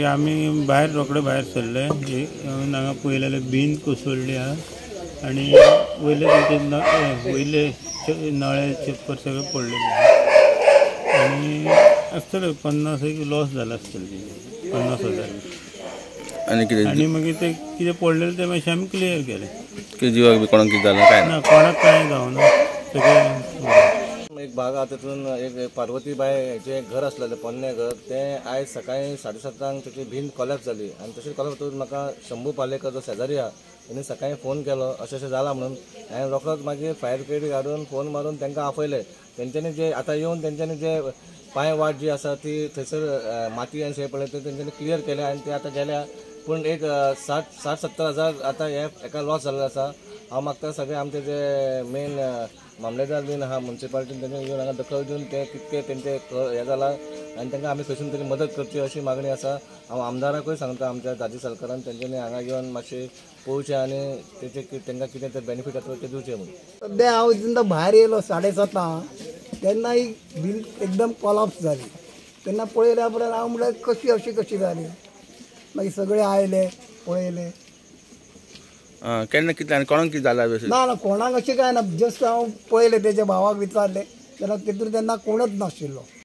आम्ही बाहेर रोकडे बाहेर सरले हांगा पळयलेले बीन कोसळ्ळी हा आणि वयले नळे छप्पर सगळे पडलेले आणि आसतले 50 लॉस जाला आसतले 50,000 आणि मागीर ते कितें पडलेले ते मातशें आमी क्लियर केले की जिवाक बी कोणाक कितें जालें काय ना कोणाक कांय जावना सगळे एक भाग आहा तितून एक पार्वतीबाईचे घर असलेलें पोन्ने घर ते आयज सकाळी 7:30 तेची भिंत कोलॅप्स जाली आणि तशेंच कोलॅप्स जातून म्हाका शंभू पालेकर जो शेजारी आहा तेणी सकाळी फोन केलो अशें जाला म्हणून हांवें रोखडोच मागीर फायर ब्रिगेड हाडून फोन मारून तांकां आपयले तेंच्यांनी जे आतां येवन तेंच्यांनी जे पांय वाट जी आसा ती थंयसर माती आनी शें पडलें ते तेंच्यांनी क्लियर केलें आनी ते आतां गेल्या पूण एक 60-70 हजार आतां हेका लॉस जाल्लो आसा हांव मागता सगळे आमचे जे मेन मामलेदार बीन आहा म्युन्सिपालिटीन तेंच्यानी येवन हांगा दखल दिवन ते कितके तेंचे हें जाला आनी तांकां आमी खंयसून तरी मदत करची अशी मागणी आसा हांव आमदाराकूय सांगता आमच्या दाजी सरकारान तेंच्यांनी हांगा येवन मातशें पळोवचें आनी तेचे तांकां कितें ते बेनिफीट आसा ते दिवचें म्हणून सद्या हांव जेन्ना भायर येयलो 7:30 तेन्ना ही भिंत एकदम कोलॅप्स जाली तेन्ना पळयल्या उपरांत हांव म्हणल्यार कशी जाली मागीर सगळे आयले पळयले केन्ना कितें आनी कोणाक कितें जालां ना कोणाक अशें काय ना जस्ट हांव पळयलें तेच्या भावाक विचारलें जाल्यार तेतून तेन्ना कोणच नाशिल्लो